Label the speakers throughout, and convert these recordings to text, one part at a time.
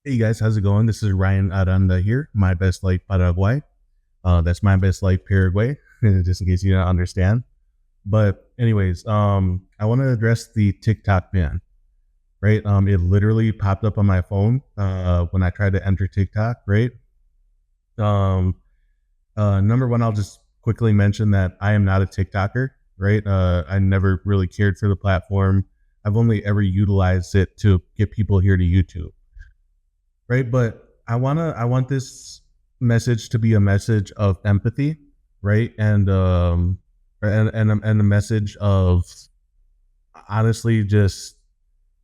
Speaker 1: Hey guys, how's it going? This is Ryan Aranda here, My Best Life Paraguay. That's My Best Life Paraguay, just in case you don't understand. But anyways, I want to address the TikTok ban, right? It literally popped up on my phone when I tried to enter TikTok, right? Um, Number one, I'll just quickly mention that I am not a TikToker, right? I never really cared for the platform. I've only ever utilized it to get people here to YouTube, right? But I want this message to be a message of empathy, right? And a message of honestly just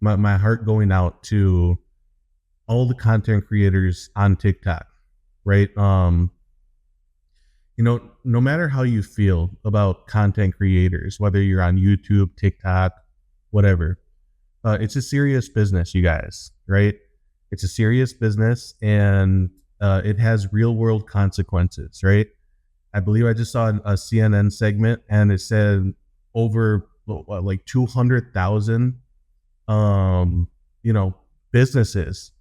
Speaker 1: my heart going out to all the content creators on TikTok, right? No matter how you feel about content creators, whether you're on YouTube, TikTok, whatever, it's a serious business, you guys, right? It's a serious business, and it has real world consequences, right? I believe I just saw a CNN segment, and it said over like 200,000, um, you know, businesses,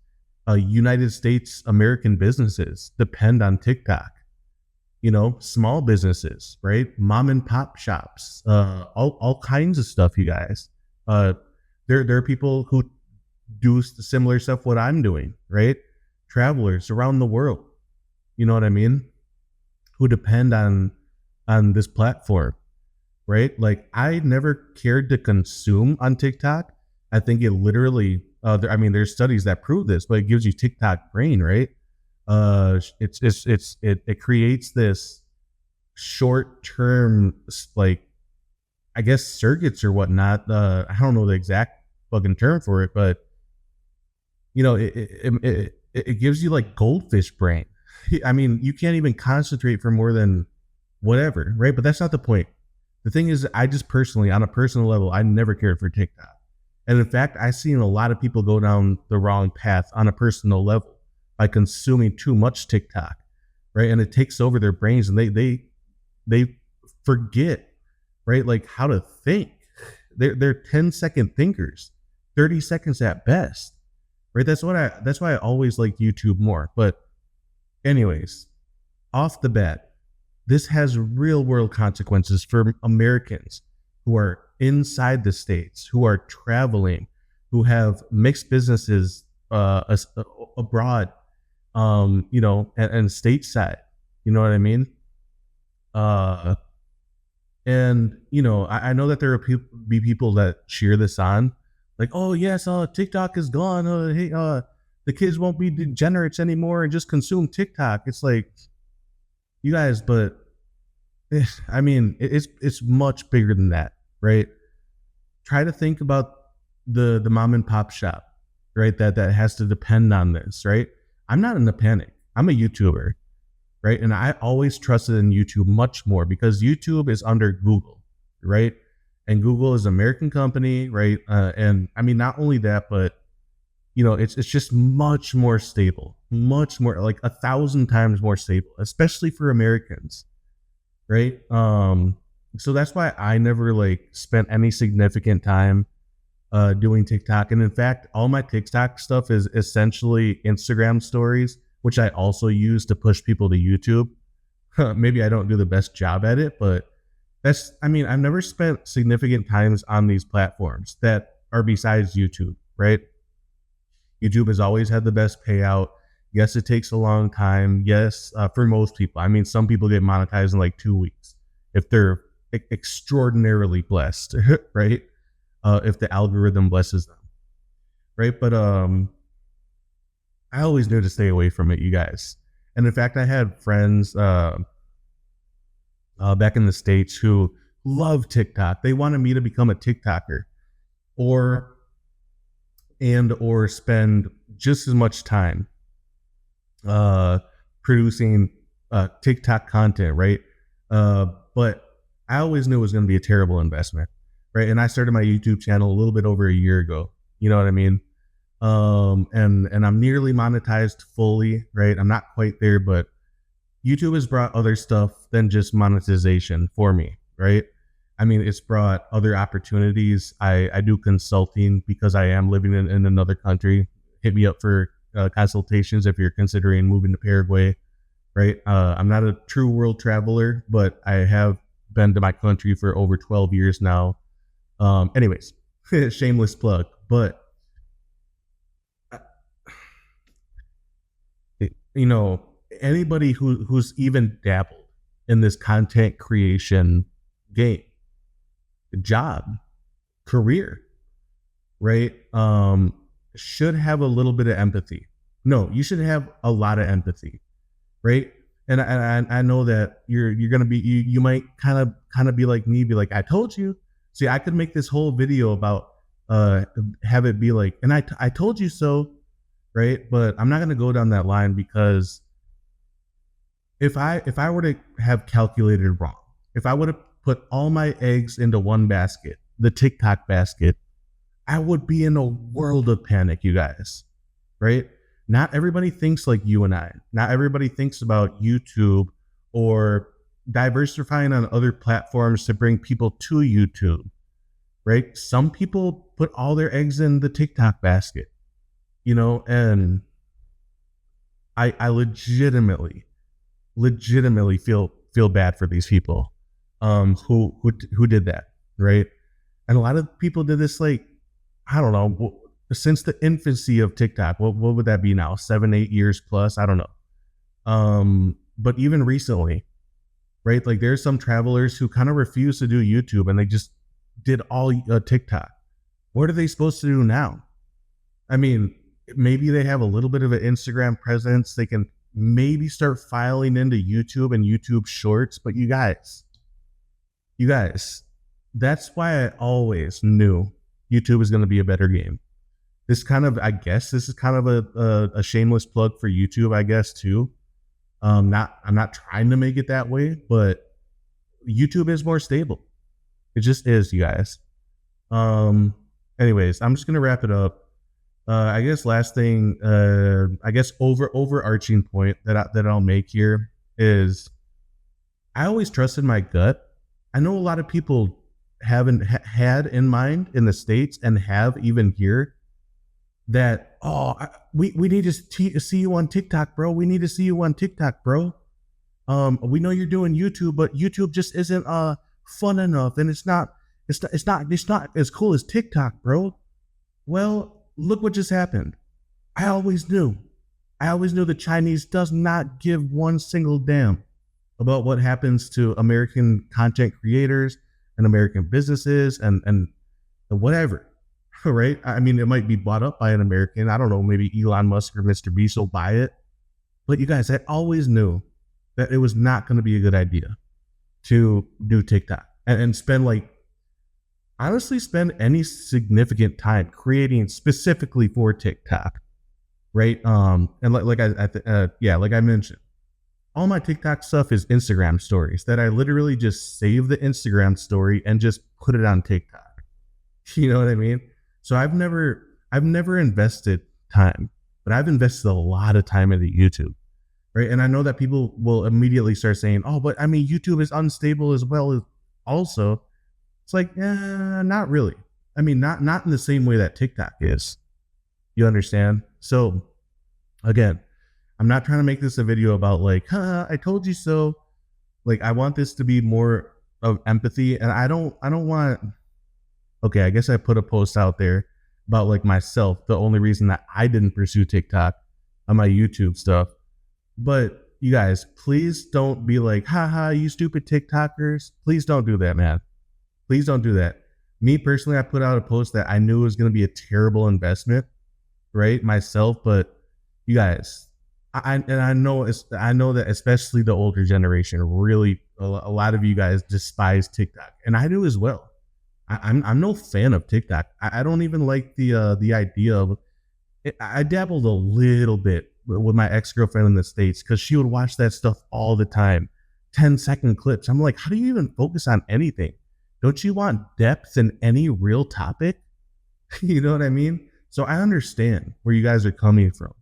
Speaker 1: United States American businesses depend on TikTok. Small businesses, right? Mom and pop shops, all kinds of stuff, you guys. Uh, there are people who do similar stuff what I'm doing, right? Travelers around the world, you know what I mean? Who depend on this platform, right? Like I never cared to consume on TikTok. I think it literally, there's studies that prove this, but it gives you TikTok brain, right? It creates this short term, like I guess circuits or whatnot. I don't know the exact fucking term for it, but it gives you like goldfish brain. I mean, you can't even concentrate for more than whatever, right? But that's not the point. The thing is, I just personally, on a personal level, I never cared for TikTok. And in fact, I've seen a lot of people go down the wrong path on a personal level by consuming too much TikTok, right? And it takes over their brains, and they forget, right? Like how to think. They're 10-second thinkers, 30 seconds at best, right? That's why I always like YouTube more. But anyways, off the bat, this has real world consequences for Americans who are inside the states, who are traveling, who have mixed businesses abroad, and stateside. You know what I mean? Uh, and I know that there are be people that cheer this on, like, oh yes, TikTok is gone. Hey, the kids won't be degenerates anymore and just consume TikTok. It's like, you guys, but I mean, it's much bigger than that, right? Try to think about the mom and pop shop, right? That has to depend on this, right? I'm not in a panic. I'm a YouTuber, right? And I always trusted in YouTube much more because YouTube is under Google, right? And Google is an American company, right? And I mean, not only that, but it's just much more stable, much more, like 1,000 times more stable, especially for Americans, right? So that's why I never like spent any significant time doing TikTok. And in fact, all my TikTok stuff is essentially Instagram stories, which I also use to push people to YouTube. Maybe I don't do the best job at it, but I've never spent significant times on these platforms that are besides YouTube, right? YouTube has always had the best payout. Yes, it takes a long time. Yes, for most people. I mean, some people get monetized in like 2 weeks if they're extraordinarily blessed, right? If the algorithm blesses them, right? But I always knew to stay away from it, you guys. And in fact, I had friends back in the States who love TikTok. They wanted me to become a TikToker, or spend just as much time producing TikTok content, right? But I always knew it was going to be a terrible investment, right? And I started my YouTube channel a little bit over a year ago. You know what I mean? And I'm nearly monetized fully, right? I'm not quite there, but YouTube has brought other stuff than just monetization for me, right? I mean, it's brought other opportunities. I do consulting because I am living in another country. Hit me up for consultations if you're considering moving to Paraguay, right? I'm not a true world traveler, but I have been to my country for over 12 years now. Anyways, shameless plug, but uh, you know, anybody who's even dabbled in this content creation game, job, career, right? Should have a little bit of empathy. No, you should have a lot of empathy, right? And I know that you're gonna be you might kind of be like me, be like, I told you. See, I could make this whole video about have it be like, and I told you so, right? But I'm not gonna go down that line, because if I were to have calculated wrong, if I would have put all my eggs into one basket, the TikTok basket, I would be in a world of panic, you guys, right? Not everybody thinks like you and I. Not everybody thinks about YouTube or diversifying on other platforms to bring people to YouTube, right? Some people put all their eggs in the TikTok basket, and I legitimately feel bad for these people who did that, right? And a lot of people did this, like, I don't know, since the infancy of TikTok. What would that be now? 7-8 years plus? I don't know. But even recently, right? Like, there's some travelers who kind of refuse to do YouTube and they just did all TikTok. What are they supposed to do now? I mean, maybe they have a little bit of an Instagram presence. They can maybe start filing into YouTube and YouTube Shorts. But you guys, that's why I always knew YouTube is going to be a better game. I guess this is kind of a shameless plug for YouTube, I guess, too. I'm not trying to make it that way, but YouTube is more stable. It just is, you guys. Anyways, I'm just gonna wrap it up. I guess last thing, I guess overarching point that I'll make here is, I always trusted my gut. I know a lot of people haven't had in mind in the States, and have even here, that, we need to see you on TikTok, bro. We need to see you on TikTok, bro. We know you're doing YouTube, but YouTube just isn't fun enough, and it's not as cool as TikTok, bro. Well, look what just happened. I always knew the Chinese does not give one single damn about what happens to American content creators and American businesses and whatever. Right? I mean, it might be bought up by an American. I don't know, maybe Elon Musk or Mr. Beast will buy it. But you guys, I always knew that it was not going to be a good idea to do TikTok and spend any significant time creating specifically for TikTok, right? And like I mentioned, all my TikTok stuff is Instagram stories that I literally just save the Instagram story and just put it on TikTok. You know what I mean? So I've never invested time, but I've invested a lot of time into YouTube, right? And I know that people will immediately start saying, "Oh, but I mean, YouTube is unstable as well as also." It's like, not really. I mean, not in the same way that TikTok is. You understand? So, again, I'm not trying to make this a video about like, I told you so. Like, I want this to be more of empathy, and I don't want. Okay, I guess I put a post out there about like myself, the only reason that I didn't pursue TikTok on my YouTube stuff. But you guys, please don't be like, haha, you stupid TikTokers. Please don't do that, man. Please don't do that. Me personally, I put out a post that I knew was going to be a terrible investment, right? Myself, but you guys, I know that especially the older generation, really, a lot of you guys despise TikTok, and I do as well. I'm no fan of TikTok. I don't even like the idea of it. I dabbled a little bit with my ex-girlfriend in the States because she would watch that stuff all the time, 10-second clips. I'm like, how do you even focus on anything? Don't you want depth in any real topic? You know what I mean? So I understand where you guys are coming from,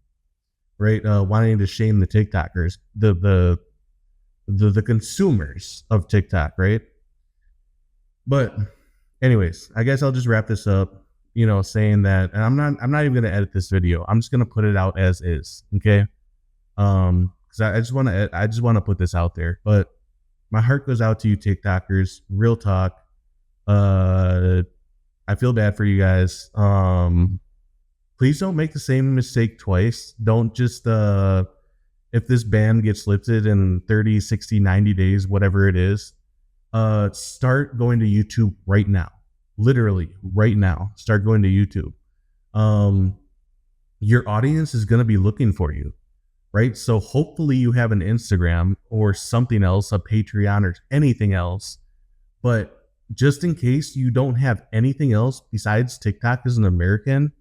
Speaker 1: right? Wanting to shame the TikTokers, the consumers of TikTok, right? But anyways, I guess I'll just wrap this up. saying that, and I'm not even gonna edit this video. I'm just gonna put it out as is. Okay. Because I just want to put this out there. But my heart goes out to you TikTokers. Real talk. I feel bad for you guys. Please don't make the same mistake twice. Don't just if this ban gets lifted in 30, 60, 90 days, whatever it is, start going to YouTube right now. Literally right now. Start going to YouTube. Your audience is going to be looking for you, right? So hopefully you have an Instagram or something else, a Patreon or anything else. But just in case you don't have anything else besides TikTok as an American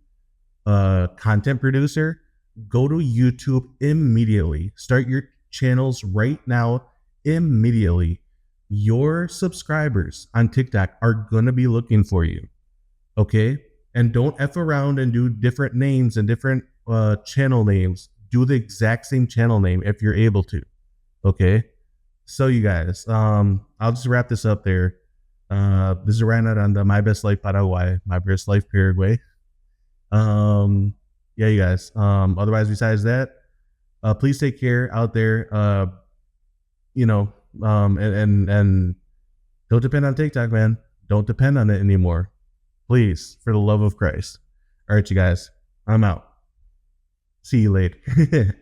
Speaker 1: content producer, go to YouTube immediately. Start your channels right now immediately. Your subscribers on TikTok are going to be looking for you. Okay? And don't F around and do different names and different channel names. Do the exact same channel name if you're able to. Okay? So you guys, I'll just wrap this up there. This is Aranda, My Best Life Paraguay, My Best Life Paraguay. Yeah, you guys. Otherwise, besides that, please take care out there. And don't depend on TikTok, man. Don't depend on it anymore. Please, for the love of Christ. All right, you guys. I'm out. See you later.